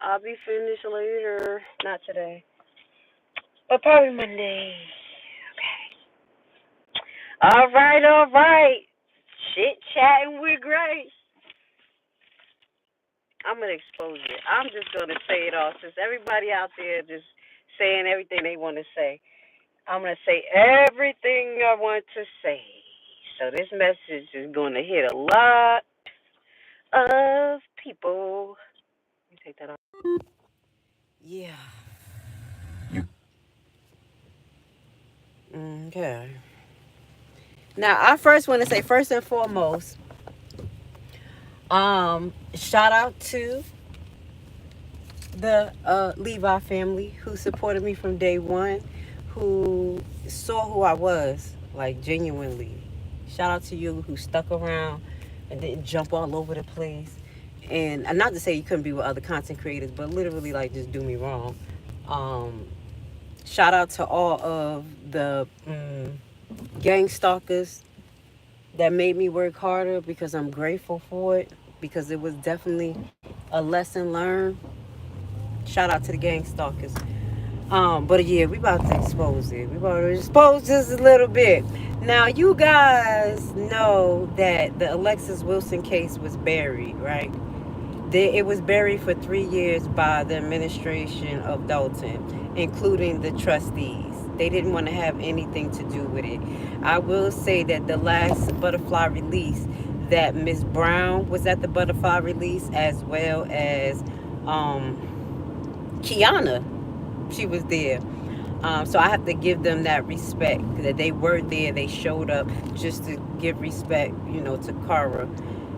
I'll be finished later. Not today, but probably Monday. Okay. All right, all right. Chit chatting with Grace. I'm gonna expose it. I'm just gonna say it all since everybody out there just saying everything they want to say. I'm gonna say everything I want to say. So this message is gonna hit a lot of people. Let me take that off. Yeah. Okay. Now I first want to say first and foremost, shout out to the Levi family who supported me from day one, who saw who I was, like genuinely. Shout out to you who stuck around and didn't jump all over the place. And not to say you couldn't be with other content creators, but literally like just do me wrong. Shout out to all of the gang stalkers that made me work harder, because I'm grateful for it, because it was definitely a lesson learned. Shout out to the gang stalkers. But yeah, we about to expose it. We about to expose just a little bit. Now, you guys know that the Alexis Wilson case was buried, right? It was buried for 3 years by the administration of Dolton, including the trustees. They didn't want to have anything to do with it. I will say that the last butterfly release, that Miss Brown was at the butterfly release, as well as Kiana, she was there. So I have to give them that respect, that they were there. They showed up just to give respect, to Kara.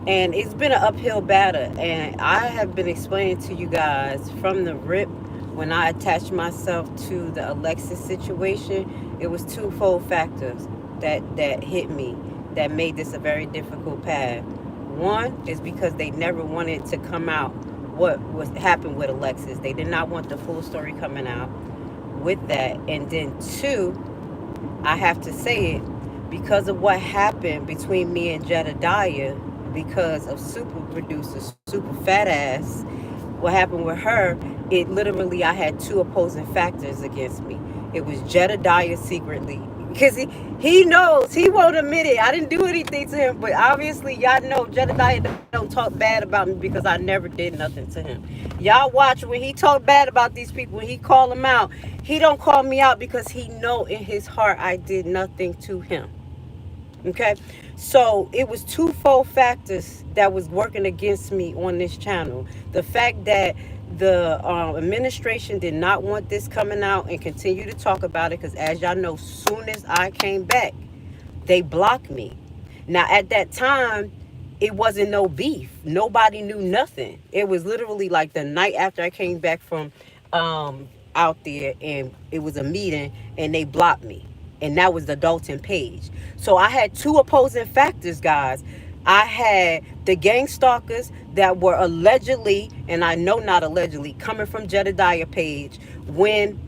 And it's been an uphill battle. And I have been explaining to you guys from the rip, when I attached myself to the Alexis situation, it was twofold factors that hit me, that made this a very difficult path. One is because they never wanted to come out what happened with Alexis. They did not want the full story coming out with that. And then two, I have to say it, because of what happened between me and Jedediah, because of super producer, super fat ass, what happened with her, it literally, I had two opposing factors against me. It was Jedediah secretly, because he knows, he won't admit it. I didn't do anything to him, but obviously y'all know Jedediah don't talk bad about me because I never did nothing to him. Y'all watch when he talk bad about these people, when he call them out, he don't call me out because he know in his heart I did nothing to him. Okay, so it was twofold factors that was working against me on this channel. The fact that the administration did not want this coming out and continue to talk about it, because as y'all know, soon as I came back, they blocked me. Now at that time, it wasn't no beef. Nobody knew nothing. It was literally like the night after I came back from out there, and it was a meeting, and they blocked me. And that was the Dolton page. So I had two opposing factors, guys. I had the gang stalkers that were allegedly, and I know not allegedly, coming from Jedediah page, when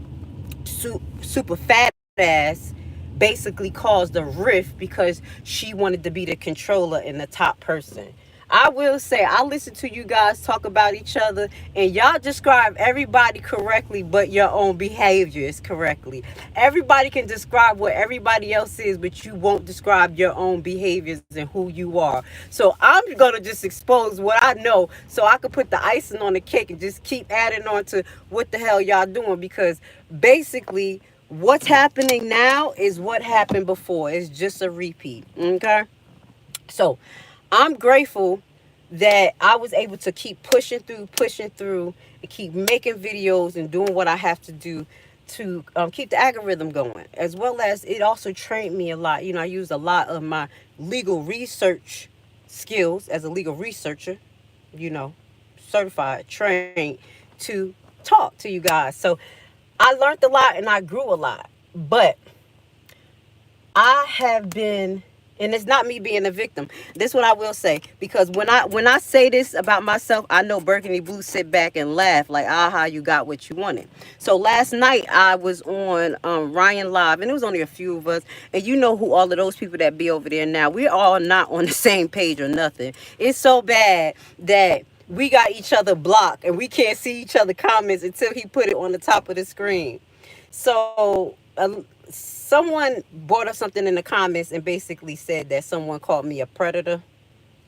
super fat ass basically caused a rift because she wanted to be the controller and the top person. I will say, I listen to you guys talk about each other, and y'all describe everybody correctly, but your own behaviors correctly. Everybody can describe what everybody else is, but you won't describe your own behaviors and who you are. So I'm going to just expose what I know, so I can put the icing on the cake and just keep adding on to what the hell y'all doing, because basically what's happening now is what happened before. It's just a repeat. Okay? So I'm grateful that I was able to keep pushing through, and keep making videos and doing what I have to do to keep the algorithm going, as well as it also trained me a lot. I used a lot of my legal research skills as a legal researcher, certified, trained to talk to you guys. So I learned a lot and I grew a lot, but I have been, and it's not me being a victim. This is what I will say, because when I say this about myself, I know Burgundy Blue sit back and laugh like, aha, you got what you wanted. So last night I was on Ryan Live, and it was only a few of us, and you know who all of those people that be over there now. We're all not on the same page or nothing. It's so bad that we got each other blocked and we can't see each other comments until he put it on the top of the screen. So someone brought up something in the comments and basically said that someone called me a predator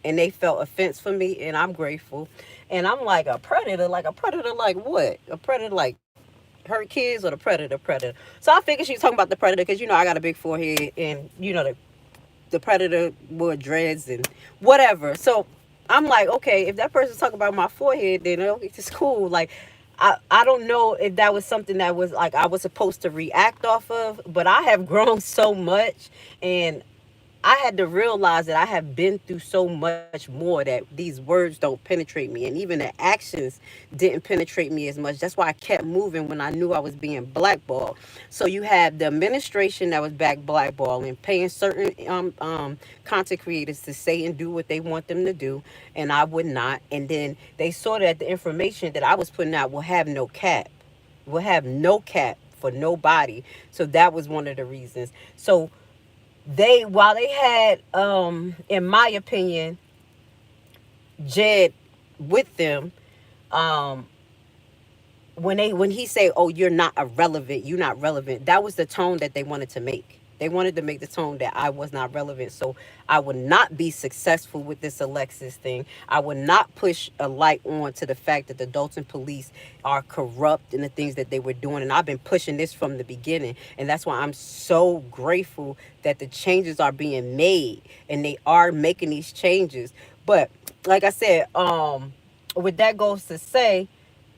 and they felt offense for me, and I'm grateful. And I'm like, a predator? Like, a predator like what? A predator like hurt kids, or the predator? So I figured she was talking about the predator because, I got a big forehead, and, the predator wore dreads and whatever. So I'm like, okay, if that person's talking about my forehead, then it's cool. Like, I don't know if that was something that was like I was supposed to react off of, but I have grown so much, and I had to realize that I have been through so much more that these words don't penetrate me, and even the actions didn't penetrate me as much. That's why I kept moving when I knew I was being blackballed. So you have the administration that was back blackballing, paying certain content creators to say and do what they want them to do, and I would not. And then they saw that the information that I was putting out will have no cap for nobody. So that was one of the reasons. So while they had in my opinion Jed with them, um when he say, oh, you're not relevant, that was the tone that they wanted to make. They wanted to make the tone that I was not relevant. So I would not be successful with this Alexis thing. I would not push a light on to the fact that the Dolton police are corrupt in the things that they were doing. And I've been pushing this from the beginning. And that's why I'm so grateful that the changes are being made, and they are making these changes. But like I said, with that goes to say,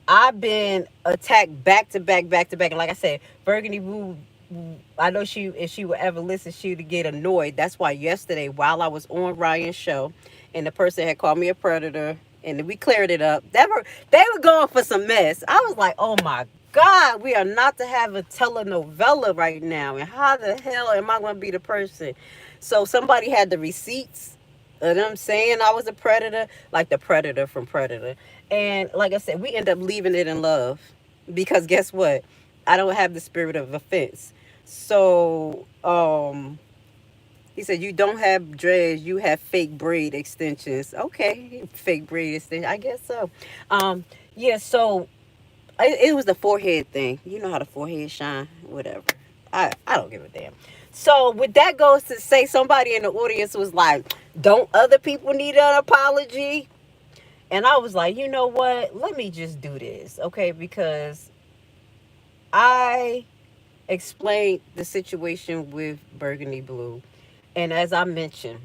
I've been attacked back to back, back to back. And like I said, Burgundy Woo, I know if she would ever listen, she would get annoyed. That's why yesterday, while I was on Ryan's show, and the person had called me a predator, and we cleared it up, they were going for some mess. I was like, oh my God, we are not to have a telenovela right now. And how the hell am I going to be the person? So somebody had the receipts of them saying I was a predator, like the predator from Predator. And like I said, we end up leaving it in love, because guess what? I don't have the spirit of offense. So he said, you don't have dreads, you have fake braid extensions. Okay, fake braid extensions, I guess so. Yeah, so it was the forehead thing. You know how the forehead shine, whatever. I don't give a damn. So with that goes to say, somebody in the audience was like, don't other people need an apology? And I was like, you know what? Let me just do this, okay? Because I explained the situation with Burgundy Blue. And as I mentioned,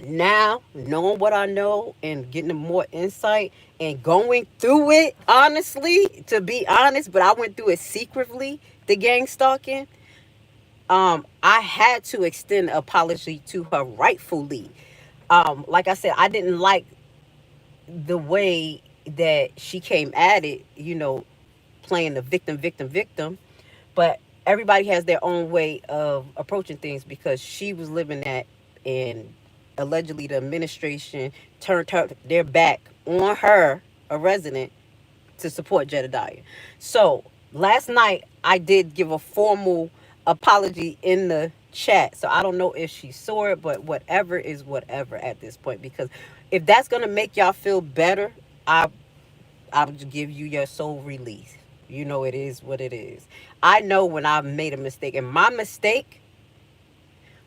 now knowing what I know and getting more insight and going through it, honestly, to be honest, but I went through it secretly, the gang stalking. I had to extend an apology to her rightfully. Like I said, I didn't like the way that she came at it, playing the victim. But everybody has their own way of approaching things, because she was living that, and allegedly the administration turned their back on her, a resident, to support Jedediah. So last night I did give a formal apology in the chat. So I don't know if she saw it, but whatever is whatever at this point. Because if that's gonna make y'all feel better, I'll give you your soul release. It is what it is. I know when I made a mistake, and my mistake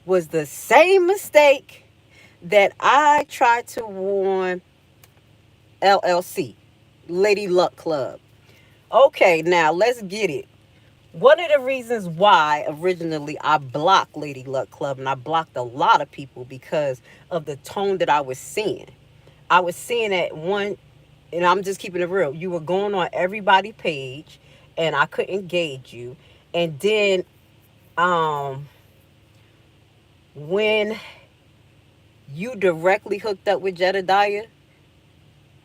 was the same mistake that I tried to warn LLC, Lady Luck Club. Okay, now let's get it. One of the reasons why originally I blocked Lady Luck Club, and I blocked a lot of people, because of the tone that I was seeing. I was seeing that one, and I'm just keeping it real. You were going on everybody's page, and I couldn't gauge you. And then, when you directly hooked up with Jedediah,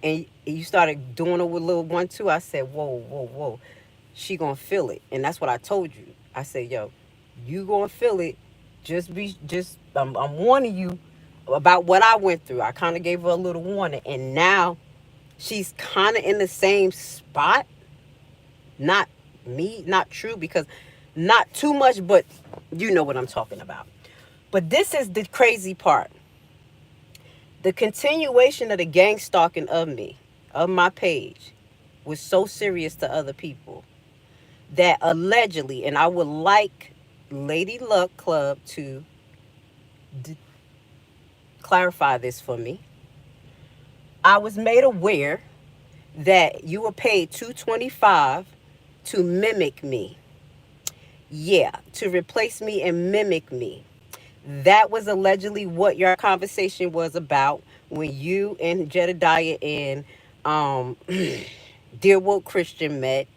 and you started doing it with Lil 1-2, I said, whoa. She gonna feel it. And that's what I told you. I said, yo, you gonna feel it. I'm warning you about what I went through. I kind of gave her a little warning. And now she's kind of in the same spot. Not me, not true, because not too much, but you know what I'm talking about. But this is the crazy part. The continuation of the gang stalking of me. of my page was so serious to other people that allegedly, and I would like Lady Luck Club to d- clarify this for me. I was made aware that you were paid $225 to mimic me. Yeah, to replace me and mimic me. That was allegedly what your conversation was about when you and Jedediah and Dear Woke Christian met.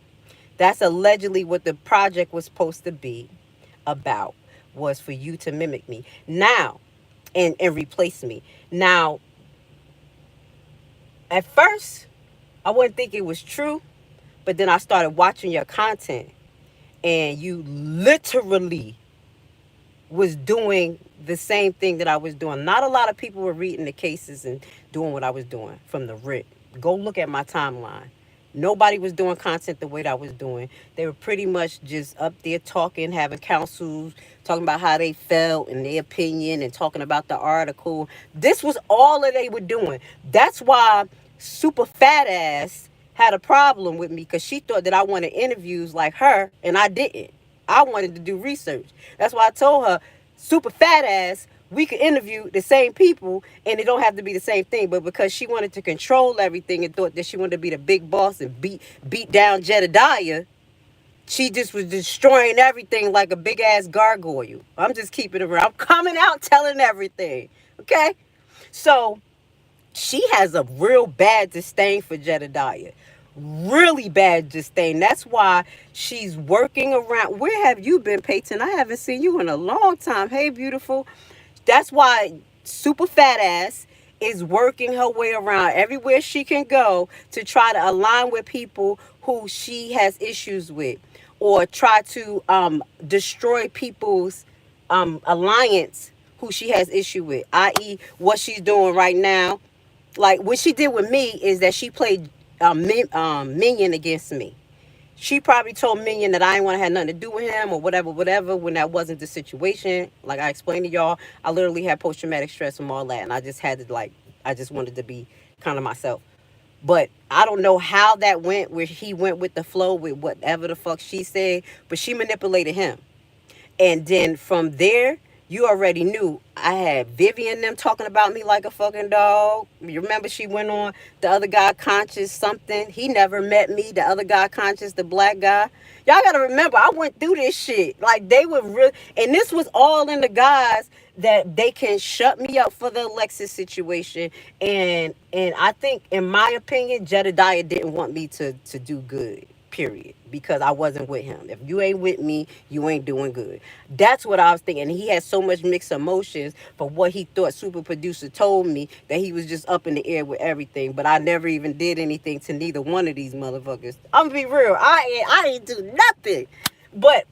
That's allegedly what the project was supposed to be about, was for you to mimic me. Now, and replace me. Now, at first, I wouldn't think it was true, but then I started watching your content, and you literally was doing the same thing that I was doing. Not a lot of people were reading the cases and doing what I was doing from the rip. Go look at my timeline. Nobody was doing content the way that I was doing. They were pretty much just up there talking, having councils, talking about how they felt and their opinion and talking about the article. This was all that they were doing. That's why super fat ass had a problem with me, because she thought that I wanted interviews like her, and I didn't. I wanted to do research. That's why I told her, super fat ass, we could interview the same people and it don't have to be the same thing. But because she wanted to control everything and thought that she wanted to be the big boss and beat down Jedediah, she just was destroying everything like a big ass gargoyle. I'm just keeping it real. I'm coming out telling everything. Okay? So she has a real bad disdain for Jedediah. Really bad disdain. That's why she's working around. Where have you been, Peyton? I haven't seen you in a long time. Hey, beautiful. That's why super fat ass is working her way around everywhere she can go to try to align with people who she has issues with, or try to destroy people's alliance who she has issue with, i.e. what she's doing right now. Like what she did with me is that she played Minion against me. She probably told Minion that I didn't want to have nothing to do with him or whatever, when that wasn't the situation. Like I explained to y'all, I literally had post-traumatic stress from all that, and I just had to, like, I just wanted to be kind of myself. But I don't know how that went, where he went with the flow with whatever the fuck she said, but she manipulated him. And then from there, you already knew I had Vivian them talking about me like a fucking dog. You remember she went on the other guy conscious something. He never met me. The other guy conscious, the black guy. Y'all gotta remember, I went through this shit. Like they were real, and this was all in the guise that they can shut me up for the Alexis situation. And I think, in my opinion, Jedediah didn't want me to do good. Period. Because I wasn't with him. If you ain't with me, you ain't doing good. That's what I was thinking. He had so much mixed emotions for what he thought super producer told me, that he was just up in the air with everything. But I never even did anything to neither one of these motherfuckers. I'm gonna be real. I ain't do nothing but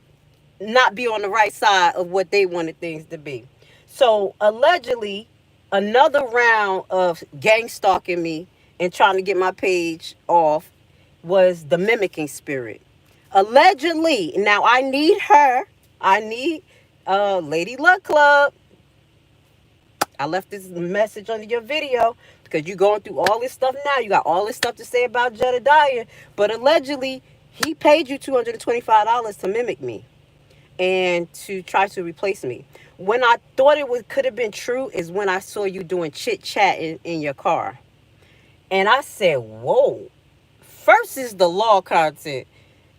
not be on the right side of what they wanted things to be. So allegedly, another round of gang stalking me and trying to get my page off was the mimicking spirit. Allegedly. Now I need her. I need Lady Luck Club. I left this message under your video because you're going through all this stuff now. You got all this stuff to say about Jedediah. But allegedly, he paid you $225 to mimic me and to try to replace me. When I thought could have been true is when I saw you doing chit chat in your car. And I said, whoa. First is the law content.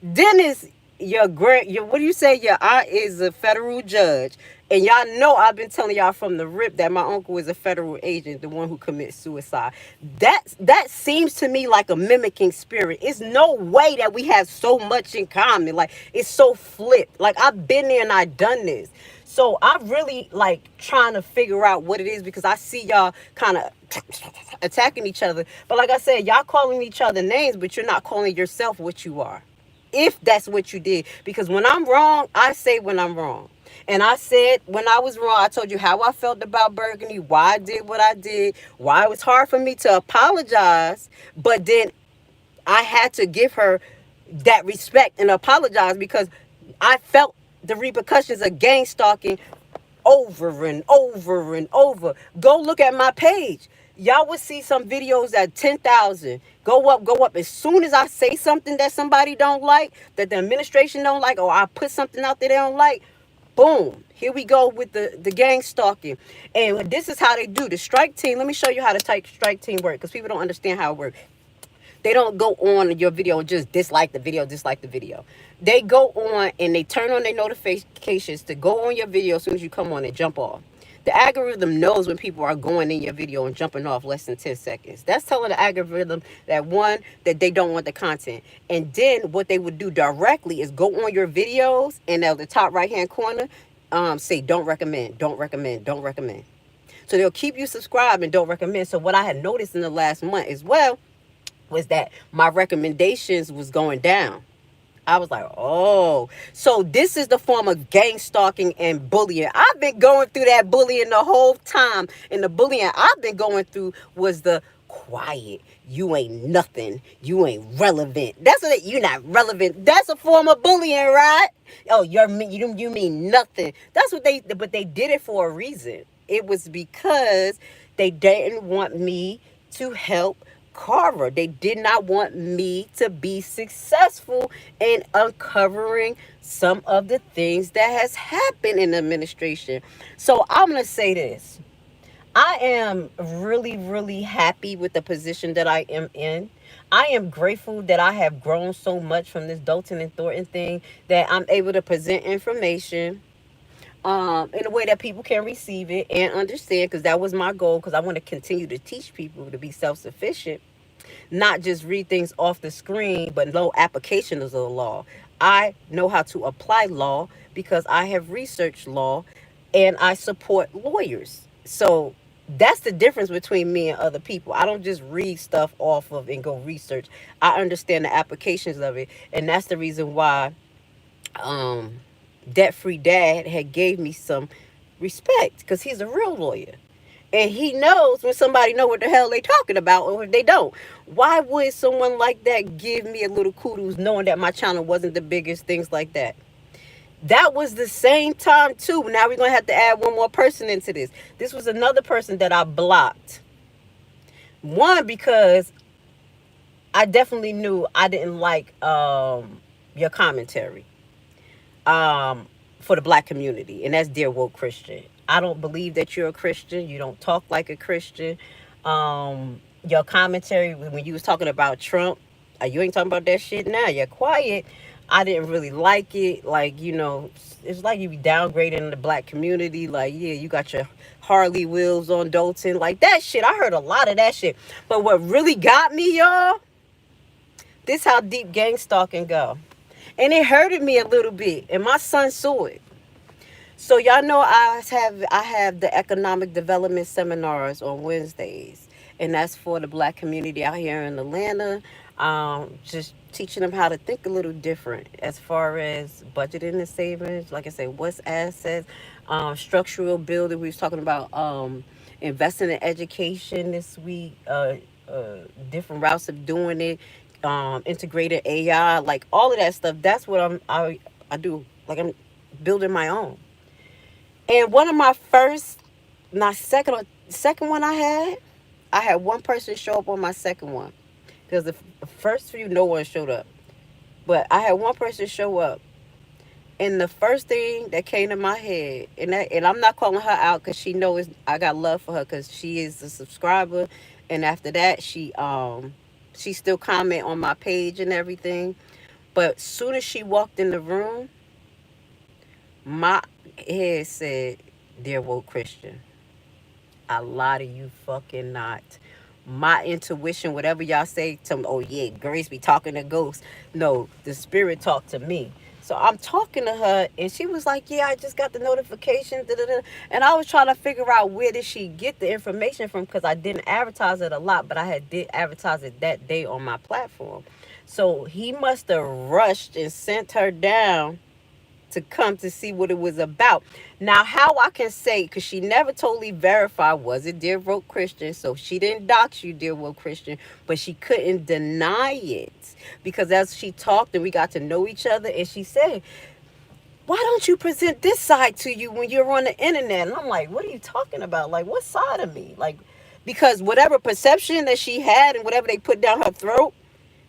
Then is your what do you say? Your aunt is a federal judge. And y'all know I've been telling y'all from the rip that my uncle is a federal agent, the one who commits suicide. That seems to me like a mimicking spirit. It's no way that we have so much in common. Like, it's so flipped. Like, I've been there and I've done this. So I'm really like trying to figure out what it is, because I see y'all kind of attacking each other. But like I said, y'all calling each other names, but you're not calling yourself what you are. If that's what you did. Because when I'm wrong, I say when I'm wrong. And I said when I was wrong, I told you how I felt about Burgundy, why I did what I did, why it was hard for me to apologize. But then I had to give her that respect and apologize, because I felt the repercussions of gang stalking over and over and over. Go look at my page. Y'all would see some videos at 10,000 go up, go up. As soon as I say something that somebody don't like, that the administration don't like, or I put something out there they don't like, boom, here we go with the gang stalking. And this is how they do the strike team. Let me show you how the type strike team work, because people don't understand how it works. They don't go on your video and just dislike the video, dislike the video. They go on and they turn on their notifications to go on your video as soon as you come on and jump off. The algorithm knows when people are going in your video and jumping off less than 10 seconds. That's telling the algorithm that, one, that they don't want the content. And then what they would do directly is go on your videos and at the top right hand corner, say don't recommend, don't recommend, don't recommend. So they'll keep you subscribed and don't recommend. So what I had noticed in the last month as well was that my recommendations was going down. I was like, oh, so this is the form of gang stalking and bullying. I've been going through that bullying the whole time. And the bullying I've been going through was the quiet. You ain't nothing. You ain't relevant. That's what you're not relevant. That's a form of bullying, right? Oh, you mean nothing. That's what but they did it for a reason. It was because they didn't want me to help Carver. They did not want me to be successful in uncovering some of the things that has happened in the administration. So I'm going to say this. I am really, really happy with the position that I am in. I am grateful that I have grown so much from this Dolton and Thornton thing that I'm able to present information in a way that people can receive it and understand, because that was my goal, because I want to continue to teach people to be self-sufficient, not just read things off the screen, but know applications of the law. I know how to apply law because I have researched law and I support lawyers. So that's the difference between me and other people. I don't just read stuff off of and go research. I understand the applications of it. And that's the reason why Debt Free Dad had gave me some respect, because he's a real lawyer. And he knows when somebody know what the hell they talking about, or if they don't. Why would someone like that give me a little kudos knowing that my channel wasn't the biggest, things like that? That was the same time too. Now we're going to have to add one more person into this. This was another person that I blocked. One, because I definitely knew I didn't like your commentary for the black community. And that's Dear Woke Christian. I don't believe that you're a Christian. You don't talk like a Christian. Your commentary when you was talking about Trump, you ain't talking about that shit now. You're quiet. I didn't really like it. Like, it's like you be downgrading the black community. Like, yeah, you got your Harley wheels on Dolton. Like that shit. I heard a lot of that shit. But what really got me, y'all, this how deep gang stalking go. And it hurted me a little bit. And my son saw it. So y'all know I have the economic development seminars on Wednesdays, and that's for the black community out here in Atlanta. Just teaching them how to think a little different as far as budgeting and savings. Like I said, what's assets, structural building. We was talking about investing in education this week. Different routes of doing it. Integrated AI, like all of that stuff. That's what I do. Like I'm building my own. And one of my second one I had one person show up on my second one. Because the first few, no one showed up. But I had one person show up. And the first thing that came to my head, and I'm not calling her out because she knows I got love for her because she is a subscriber. And after that, she still comment on my page and everything. But soon as she walked in the room, my head said, Dear Woke Christian. A lot of you fucking not. My intuition, whatever y'all say to me, oh yeah, Grace be talking to ghosts. No, the spirit talked to me. So I'm talking to her and she was like, yeah, I just got the notification. Da, da, da. And I was trying to figure out where did she get the information from, because I didn't advertise it a lot, but I did advertise it that day on my platform. So he must have rushed and sent her down to come to see what it was about. Now, how I can say, because she never totally verified, was it Dear Woke Christian? So she didn't dox you, Dear Woke Christian, but she couldn't deny it. Because as she talked and we got to know each other, and she said, why don't you present this side to you when you're on the internet? And I'm like, what are you talking about? Like, what side of me? Like, because whatever perception that she had and whatever they put down her throat,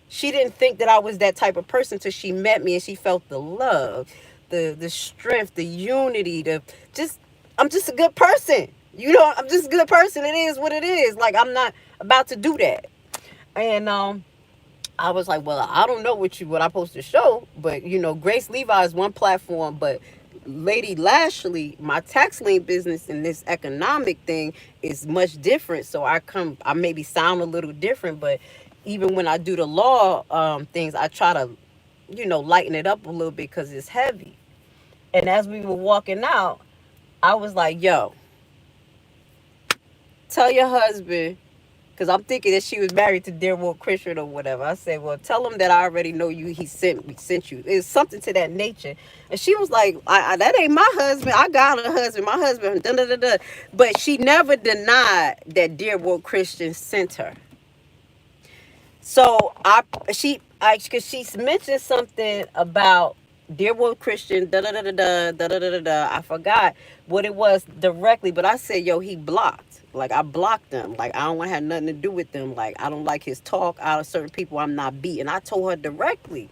she didn't think that I was that type of person till she met me and she felt the love, the strength, the unity, the just I'm just a good person. You know, I'm just a good person. It is what it is. Like, I'm not about to do that. And I was like, well, I don't know what I'm supposed to show, but you know, Grace Levi is one platform, but Lady Lashley, my tax lien business and this economic thing is much different. So I maybe sound a little different, but even when I do the law things, I try to, you know, lighten it up a little bit because it's heavy. And as we were walking out, I was like, yo, tell your husband, because I'm thinking that she was married to Dearwood Christian or whatever. I said, well, tell him that I already know you. He sent you. It's something to that nature. And she was like, that ain't my husband. I got a husband. My husband, da da da da. But she never denied that Dearwood Christian sent her. So because she mentioned something about Dearwood Christian, da da da da da da da da da. I forgot what it was directly, but I said, yo, he blocked. Like, I blocked them. Like, I don't want to have nothing to do with them. Like, I don't like his talk. Out of certain people, I'm not beating. I told her directly,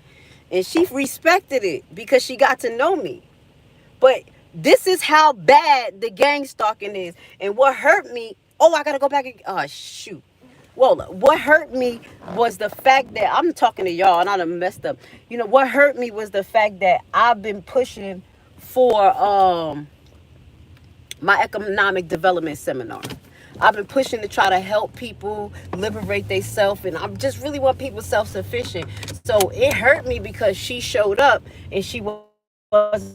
and she respected it because she got to know me. But this is how bad the gang stalking is, and what hurt me. Oh, I gotta go back. Oh shoot. Well, what hurt me was the fact that I'm talking to y'all and I done messed up. You know, what hurt me was the fact that I've been pushing for my economic development seminar. I've been pushing to try to help people liberate themselves, and I just really want people self-sufficient. So it hurt me because she showed up and she was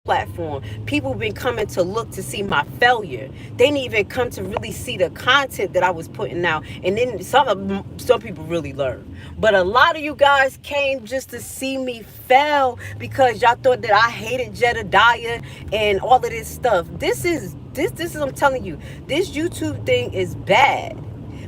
platform. People been coming to look to see my failure. They didn't even come to really see the content that I was putting out. And then some people really learned. But a lot of you guys came just to see me fail because y'all thought that I hated Jedediah and all of this stuff. This is I'm telling you, this YouTube thing is bad.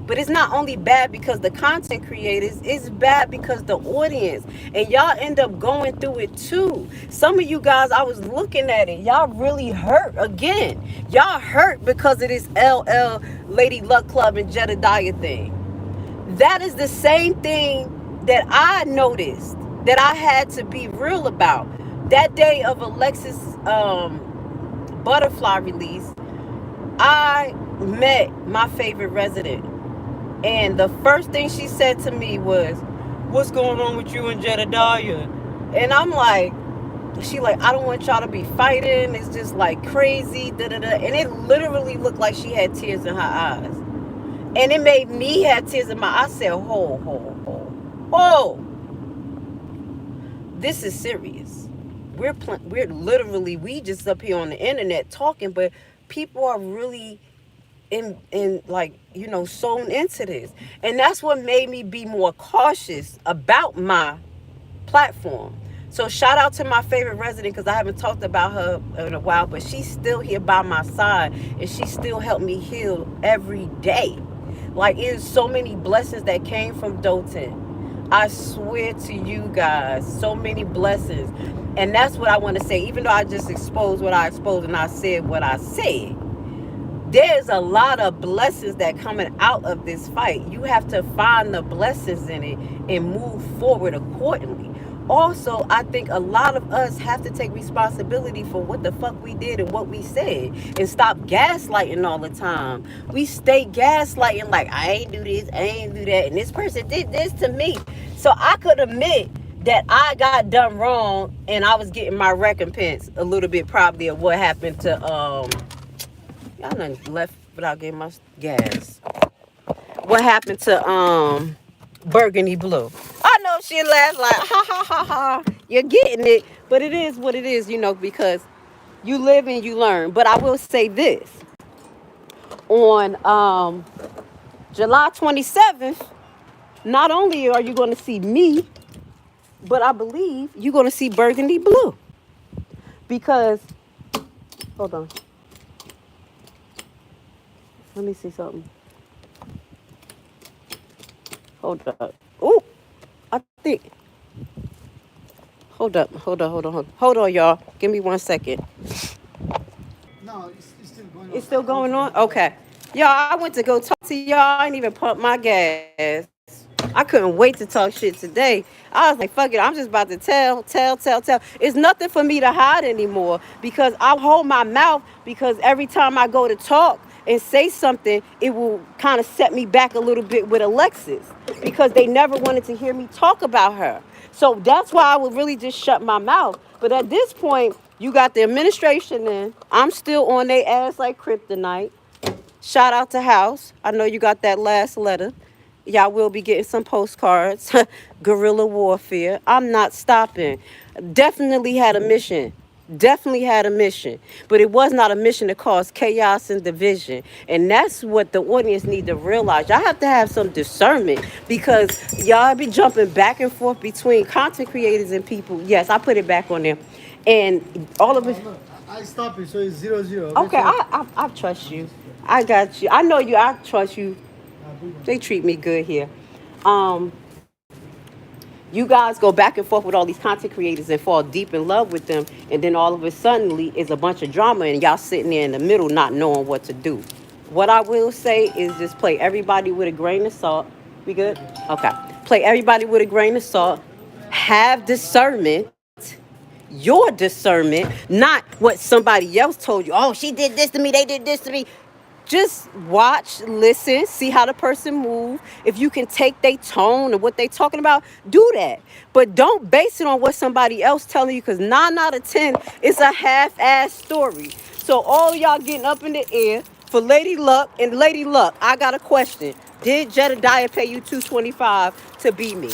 But it's not only bad because the content creators, it's bad because the audience. And y'all end up going through it too. Some of you guys, I was looking at it. Y'all really hurt again. Y'all hurt because of this LL Lady Luck Club and Jedediah thing. That is the same thing that I noticed that I had to be real about. That day of Alexis butterfly release, I met my favorite resident. And the first thing she said to me was, what's going on with you and Jedediah? And I'm like, she like, I don't want y'all to be fighting. It's just like crazy. Da, da, da. And it literally looked like she had tears in her eyes. And it made me have tears in my eyes. I said, oh, this is serious. We're literally, we just up here on the internet talking, but people are really in like, you know, sewn into this. And that's what made me be more cautious about my platform. So shout out to my favorite resident, because I haven't talked about her in a while, but she's still here by my side and she still helped me heal every day. Like, it is so many blessings that came from Dolton. I swear to you guys, so many blessings. And that's what I want to say. Even though I just exposed what I exposed and I said what I said, there's a lot of blessings that coming out of this fight. You have to find the blessings in it and move forward accordingly. Also, I think a lot of us have to take responsibility for what the fuck we did and what we said, and stop gaslighting all the time. We stay gaslighting like, I ain't do this, I ain't do that, and this person did this to me. So I could admit that I got done wrong and I was getting my recompense a little bit probably of what happened to y'all done left without getting my gas. What happened to Burgundy Blue? I know she laughed like, ha ha ha ha. You're getting it, but it is what it is, you know, because you live and you learn. But I will say this: on July 27th, not only are you going to see me, but I believe you're going to see Burgundy Blue. Because, hold on. Let me see something. Hold up. Oh, I think. Hold up. Hold on, y'all. Give me 1 second. No, it's It's still going on? Okay. Y'all, I went to go talk to y'all. I ain't even pump my gas. I couldn't wait to talk shit today. I was like, fuck it. I'm just about to tell. It's nothing for me to hide anymore because I'll hold my mouth because every time I go to talk and say something, it will kind of set me back a little bit with Alexis because they never wanted to hear me talk about her. So that's why I would really just shut my mouth. But at this point, you got the administration in. I'm still on their ass like kryptonite. Shout out to House. I know you got that last letter. Y'all will be getting some postcards. Guerrilla warfare. I'm not stopping. Definitely had a mission. Definitely had a mission. But it was not a mission to cause chaos and division. And that's what the audience need to realize. Y'all have to have some discernment because y'all be jumping back and forth between content creators and people. Yes, I put it back on there. And all of it. I stop it, so it's 0-0. Okay, I trust you. I got you. I know you. I trust you. They treat me good here. You guys go back and forth with all these content creators and fall deep in love with them, and then all of a suddenly it's a bunch of drama, and y'all sitting there in the middle not knowing what to do. What I will say is just play everybody with a grain of salt. We good? Okay. Play everybody with a grain of salt. Have discernment. Your discernment, not what somebody else told you. Oh, she did this to me, they did this to me. Just watch, listen, see how the person move. If you can take their tone and what they talking about, do that. But don't base it on what somebody else telling you, because 9 out of 10 is a half-ass story. So all y'all getting up in the air for Lady Luck. And Lady Luck, I got a question. Did Jedediah pay you $225 to beat me?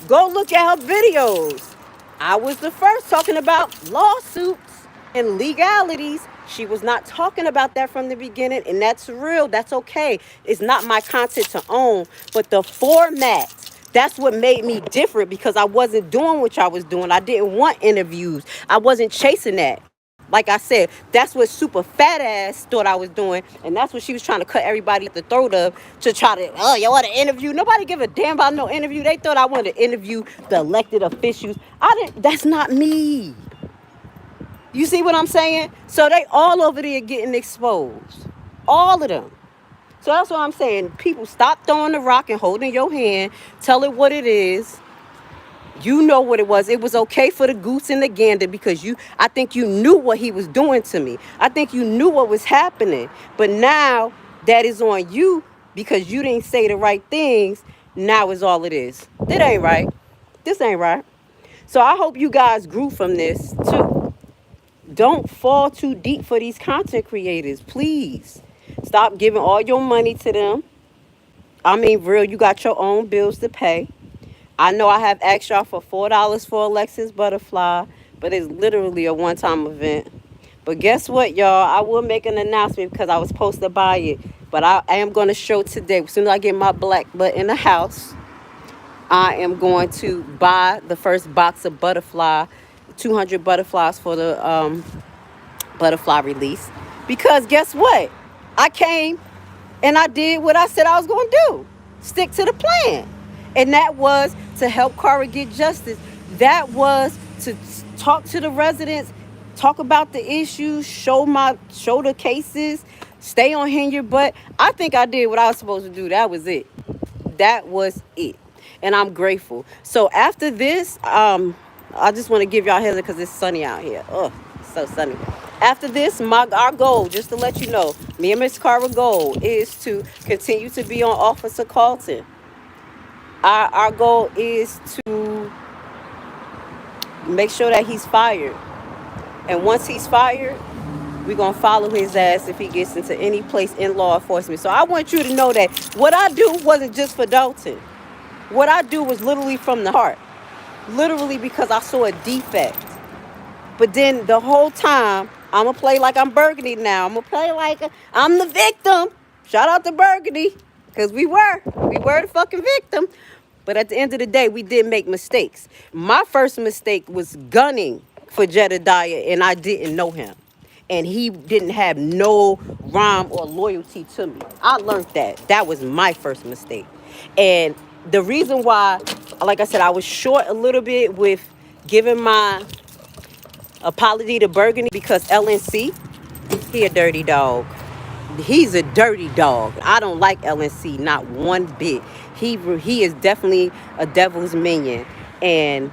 Go look at her videos. I was the first talking about lawsuits and legalities. She was not talking about that from the beginning, and that's real. That's okay. It's not my content to own, but the format, that's what made me different because I wasn't doing what I was doing. I didn't want interviews. I wasn't chasing that. Like I said, that's what super fat ass thought I was doing, and that's what she was trying to cut everybody at the throat of to try to, oh, you want to interview? Nobody give a damn about no interview. They thought I wanted to interview the elected officials. That's not me. You see what I'm saying? So they all over there getting exposed. All of them. So that's what I'm saying. People, stop throwing the rock and holding your hand. Tell it what it is. You know what it was. It was okay for the goose and the gander because I think you knew what he was doing to me. I think you knew what was happening. But now that is on you because you didn't say the right things. Now is all it is. That ain't right. This ain't right. So I hope you guys grew from this too. Don't fall too deep for these content creators. Please. Stop giving all your money to them. I mean, real, you got your own bills to pay. I know I have asked y'all for $4 for Alexis Butterfly, but it's literally a one-time event. But guess what, y'all? I will make an announcement because I was supposed to buy it. But I am going to show today. As soon as I get my black butt in the house, I am going to buy the first box of butterfly, 200 butterflies for the butterfly release. Because guess what? I came and I did what I said I was going to do. Stick to the plan. And that was to help Cara get justice. That was to talk to the residents, talk about the issues, show the cases, stay on your butt. I think I did what I was supposed to do. That was it. That was it. And I'm grateful. So after this, I just want to give y'all a heads up because it's sunny out here. Oh, it's so sunny. After this, our goal, just to let you know, me and Miss Cara goal is to continue to be on Officer Carlton. Our goal is to make sure that he's fired. And once he's fired, we're going to follow his ass if he gets into any place in law enforcement. So I want you to know that what I do wasn't just for Dolton. What I do was literally from the heart. Literally because I saw a defect. But then the whole time, I'm going to play like I'm Burgundy now. I'm going to play like I'm the victim. Shout out to Burgundy. Because we were the fucking victim. But at the end of the day, we did make mistakes. My first mistake was gunning for Jedediah, and I didn't know him. And he didn't have no rhyme or loyalty to me. I learned that. That was my first mistake. And the reason why, like I said, I was short a little bit with giving my apology to Burgundy because LNC, He a dirty dog. He's a dirty dog. I don't like LNC not one bit. He is definitely a devil's minion, and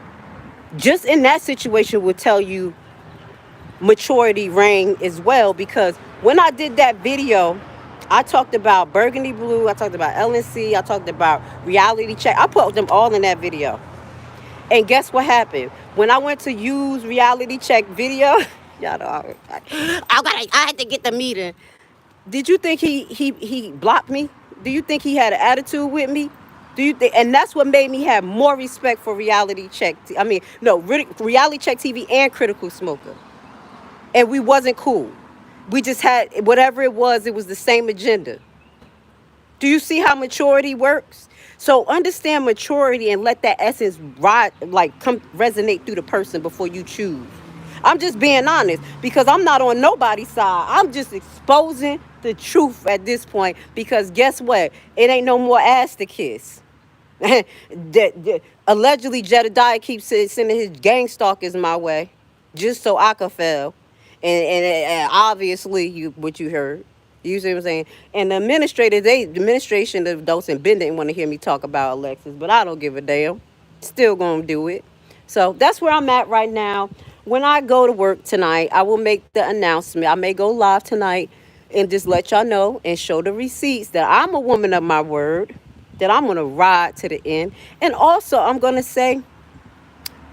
just in that situation will tell you maturity reign as well. Because when I did that video, I talked about Burgundy Blue, I talked about LNC, I talked about reality check. I put them all in that video. And guess what happened? When I went to use reality check video, y'all know I had to get the meeting. Did you think he blocked me? Do you think he had an attitude with me? Do you think? And that's what made me have more respect for reality check. I mean, no, reality check TV and critical smoker. And we wasn't cool. We just had whatever it was. It was the same agenda. Do you see how maturity works? So understand maturity and let that essence ride, like come resonate through the person before you choose. I'm just being honest because I'm not on nobody's side. I'm just exposing the truth at this point because guess what? It ain't no more ass to kiss. Allegedly, Jedediah keeps sending his gang stalkers my way just so I could fail. And obviously, what you heard. You see what I'm saying? And the administration of Dolton Ben didn't want to hear me talk about Alexis, but I don't give a damn. Still gonna do it. So that's where I'm at right now. When I go to work tonight, I will make the announcement. I may go live tonight and just let y'all know and show the receipts that I'm a woman of my word, that I'm gonna ride to the end. And also I'm gonna say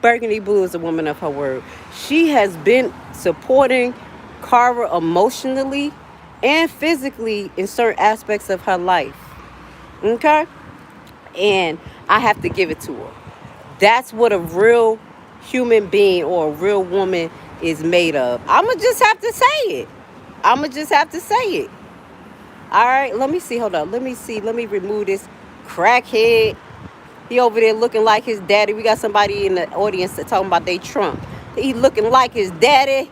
Burgundy Blue is a woman of her word. She has been supporting Cara emotionally and physically in certain aspects of her life. Okay? And I have to give it to her. That's what a real human being or a real woman is made of. I'ma just have to say it. I'ma just have to say it. All right, let me see. Hold up. Let me see. Let me remove this crackhead. He over there looking like his daddy. We got somebody in the audience that talking about they Trump. He looking like his daddy,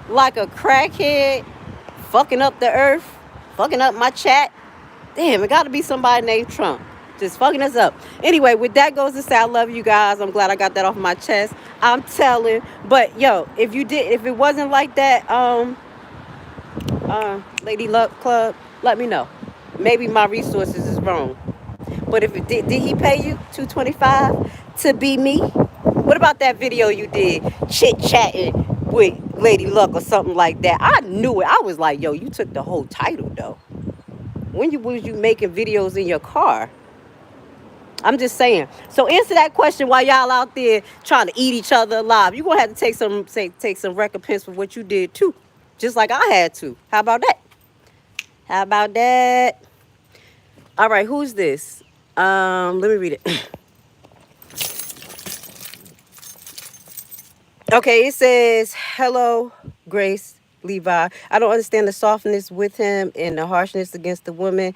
like a crackhead, fucking up the earth, fucking up my chat. Damn, it got to be somebody named Trump. Just fucking us up. Anyway, with that goes to say I love you guys. I'm glad I got that off my chest. I'm telling. But yo, if it wasn't like that, Lady Luck Club, let me know. Maybe my resources is wrong. But if it did he pay you $225 to be me? What about that video you did chit chatting with Lady Luck or something like that? I knew it. I was like, yo, you took the whole title though. When was you making videos in your car? I'm just saying. So answer that question while y'all out there trying to eat each other alive. You're gonna have to take some recompense for what you did too. Just like I had to. How about that? How about that? All right, who's this? Let me read it. Okay, it says, hello, Grace Levi. I don't understand the softness with him and the harshness against the woman.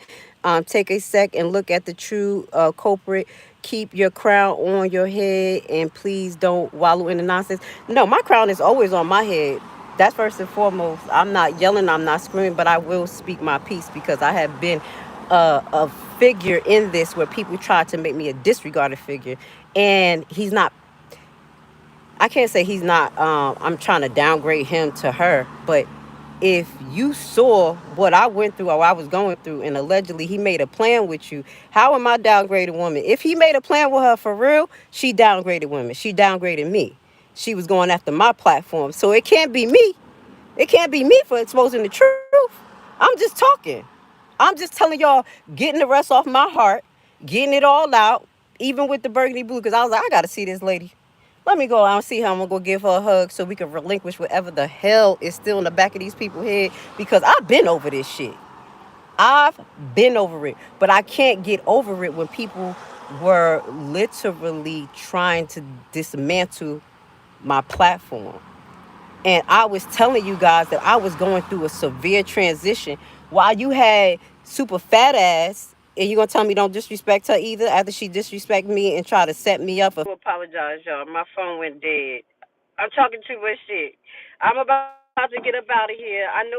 Take a sec and look at the true culprit. Keep your crown on your head and please don't wallow in the nonsense. No, my crown is always on my head. That's first and foremost. I'm not yelling, I'm not screaming, but I will speak my piece because I have been a figure in this where people try to make me a disregarded figure. And he's not, I can't say he's not, I'm trying to downgrade him to her, but if you saw what I went through or I was going through and allegedly he made a plan with you, how am I downgraded woman? If he made a plan with her for real, she downgraded women. She downgraded me. She was going after my platform. So it can't be me. It can't be me for exposing the truth. I'm just talking. I'm just telling y'all, getting the rest off my heart, getting it all out, even with the Burgundy Blue, because I was like, I got to see this lady. Let me go out and see how I'm going to go give her a hug so we can relinquish whatever the hell is still in the back of these people's head, because I've been over this shit. I've been over it. But I can't get over it when people were literally trying to dismantle my platform. And I was telling you guys that I was going through a severe transition while you had super fat ass, and you're going to tell me don't disrespect her either after she disrespect me and try to set me up. I apologize, y'all. My phone went dead. I'm talking too much shit. I'm about to get up out of here. I know